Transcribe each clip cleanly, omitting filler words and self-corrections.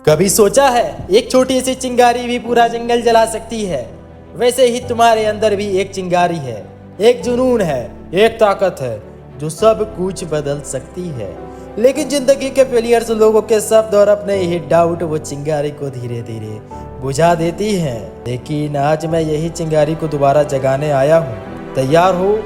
कभी सोचा है एक छोटी सी चिंगारी भी पूरा जंगल जला सकती है। वैसे ही तुम्हारे अंदर भी एक चिंगारी है, एक जुनून है, एक ताकत है जो सब कुछ बदल सकती है। लेकिन जिंदगी के फेलियर्स, लोगों के शब्द और अपने ही डाउट वो चिंगारी को धीरे धीरे बुझा देती है। लेकिन आज मैं यही चिंगारी को दोबारा जगाने आया हूँ। तैयार हो?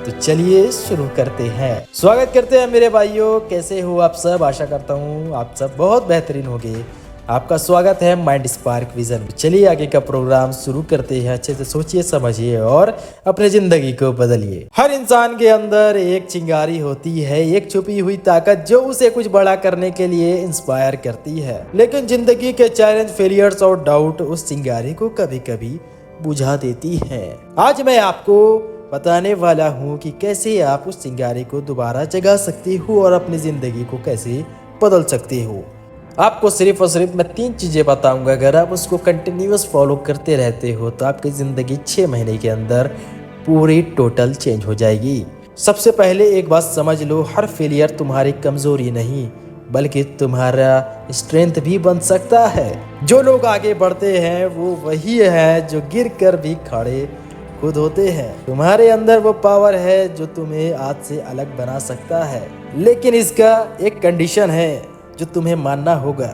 तो चलिए शुरू करते हैं। स्वागत करते हैं मेरे भाइयों, कैसे हो आप सब? आशा करता हूँ आप सब बहुत बेहतरीन होंगे। आपका स्वागत है माइंड स्पार्क विजन में। चलिए आगे का प्रोग्राम शुरू करते हैं। अच्छे से सोचिए, समझिए और अपने जिंदगी को बदलिए। हर इंसान के अंदर एक चिंगारी होती है, एक छुपी हुई ताकत जो उसे कुछ बड़ा करने के लिए इंस्पायर करती है। लेकिन जिंदगी के चैलेंज, फेलियर्स और डाउट उस चिंगारी को कभी कभी बुझा देती है। आज मैं आपको बताने वाला हूँ कि कैसे आप उस चिंगारी को दोबारा जगा सकते हो और अपनी जिंदगी को कैसे बदल सकते हो। आपको सिर्फ और सिर्फ मैं 3 चीजें बताऊंगा। अगर आप उसको कंटिन्यूअस फॉलो करते रहते हो तो आपकी जिंदगी 6 महीने के अंदर पूरी टोटल चेंज हो जाएगी। सबसे पहले एक बात समझ लो, हर फेलियर तुम्हारी कमजोरी नहीं बल्कि तुम्हारा स्ट्रेंथ भी बन सकता है। जो लोग आगे बढ़ते हैं वो वही है जो गिर कर भी खड़े खुद होते हैं। तुम्हारे अंदर वो पावर है जो तुम्हें आज से अलग बना सकता है। लेकिन इसका एक कंडीशन है जो तुम्हें मानना होगा।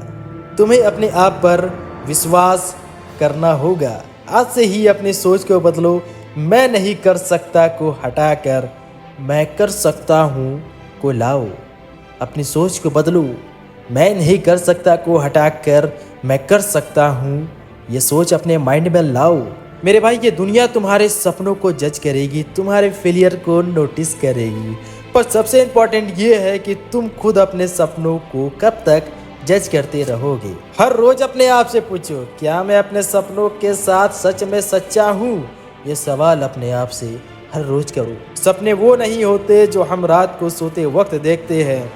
तुम्हें अपने आप पर विश्वास करना होगा। आज से ही अपनी सोच को बदलो। मैं नहीं कर सकता को हटाकर मैं कर सकता हूँ को लाओ। अपनी सोच को बदलो। मैं नहीं कर सकता को हटाकर मैं कर सकता हूँ, ये सोच अपने माइंड में लाओ। मेरे भाई, ये दुनिया तुम्हारे सपनों को जज करेगी, तुम्हारे फेलियर को नोटिस करेगी, पर सबसे इम्पोर्टेंट ये है कि तुम खुद अपने सपनों को कब तक जज करते रहोगे। हर रोज अपने आप से पूछो, क्या मैं अपने सपनों के साथ सच में सच्चा हूँ? ये सवाल अपने आप से हर रोज करो। सपने वो नहीं होते जो हम रात को सोते वक्त देखते हैं।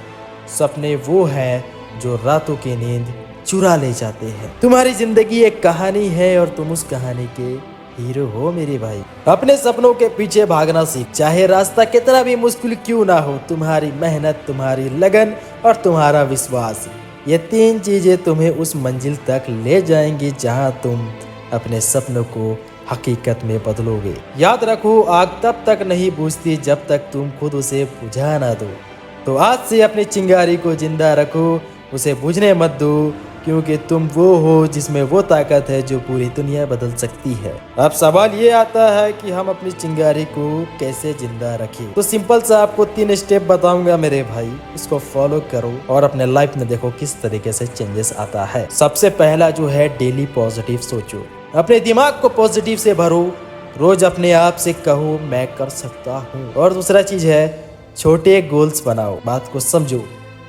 सपने वो हैं जो रातों की नींद चुरा ले जाते हैं। तुम्हारी जिंदगी एक कहानी है और तुम उस कहानी के हीरो हो मेरे भाई। अपने सपनों के पीछे भागना सीख, चाहे रास्ता कितना भी मुश्किल क्यों ना हो। तुम्हारी मेहनत, तुम्हारी लगन और तुम्हारा विश्वास, ये 3 चीजें तुम्हें उस मंजिल तक ले जाएंगी जहां तुम अपने सपनों को हकीकत में बदलोगे। याद रखो, आग तब तक नहीं बुझती जब तक तुम खुद उसे बुझा ना दो। तो आज से अपनी चिंगारी को जिंदा रखो, उसे बुझने मत दो, क्योंकि तुम वो हो जिसमें वो ताकत है जो पूरी दुनिया बदल सकती है। अब सवाल ये आता है कि हम अपनी चिंगारी को कैसे जिंदा रखें। तो सिंपल सा आपको 3 स्टेप बताऊंगा मेरे भाई, इसको फॉलो करो और अपने लाइफ में देखो किस तरीके से चेंजेस आता है। सबसे पहला जो है, डेली पॉजिटिव सोचो। अपने दिमाग को पॉजिटिव से भरो। रोज अपने आप से कहो मैं कर सकता हूँ। और दूसरा चीज है, छोटे गोल्स बनाओ। बात को समझो।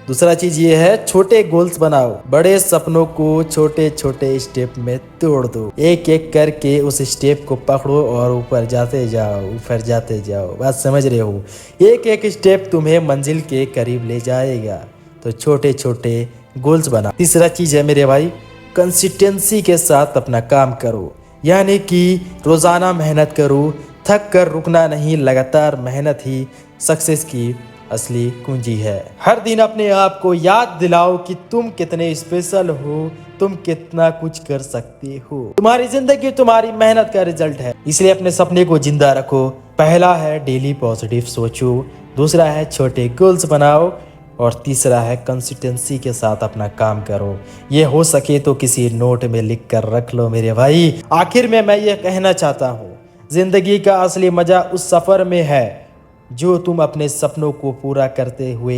दूसरा चीज ये है, छोटे गोल्स बनाओ। बड़े सपनों को छोटे छोटे स्टेप में तोड़ दो। एक एक करके उस स्टेप को पकड़ो और ऊपर जाते जाओ, ऊपर जाते जाओ। बात समझ रहे हो? एक एक स्टेप तुम्हें मंजिल के करीब ले जाएगा। तो छोटे छोटे गोल्स बनाओ। तीसरा चीज है मेरे भाई, कंसिस्टेंसी के साथ अपना काम करो। यानी कि रोजाना मेहनत करो, थक कर रुकना नहीं। लगातार मेहनत ही सक्सेस की असली कुंजी है। हर दिन अपने आप को याद दिलाओ कि तुम कितने स्पेशल हो, तुम कितना कुछ कर सकते हो। तुम्हारी जिंदगी तुम्हारी मेहनत का रिजल्ट है, इसलिए अपने सपने को जिंदा रखो। पहला है डेली पॉजिटिव सोचो, दूसरा है छोटे गोल्स बनाओ और तीसरा है कंसिस्टेंसी के साथ अपना काम करो। ये हो सके तो किसी नोट में लिख कर रख लो मेरे भाई। आखिर में मैं ये कहना चाहता हूँ, जिंदगी का असली मजा उस सफर में है जो तुम अपने सपनों को पूरा करते हुए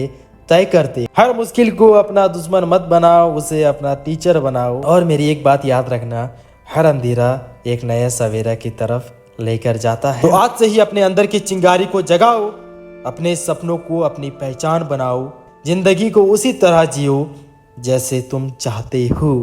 तय करते। हर मुश्किल को अपना दुश्मन मत बनाओ, उसे अपना टीचर बनाओ। और मेरी एक बात याद रखना, हर अंधेरा एक नया सवेरा की तरफ लेकर जाता है। तो आज से ही अपने अंदर की चिंगारी को जगाओ, अपने सपनों को अपनी पहचान बनाओ। जिंदगी को उसी तरह जियो जैसे तुम चाहते हो,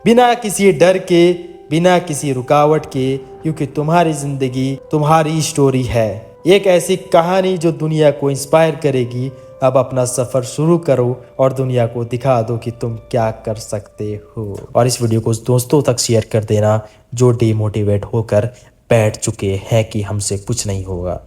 बिना किसी डर के, बिना किसी रुकावट के, क्योंकि तुम्हारी जिंदगी तुम्हारी स्टोरी है। एक ऐसी कहानी जो दुनिया को इंस्पायर करेगी। अब अपना सफर शुरू करो और दुनिया को दिखा दो कि तुम क्या कर सकते हो। और इस वीडियो को दोस्तों तक शेयर कर देना जो डिमोटिवेट होकर बैठ चुके हैं कि हमसे कुछ नहीं होगा।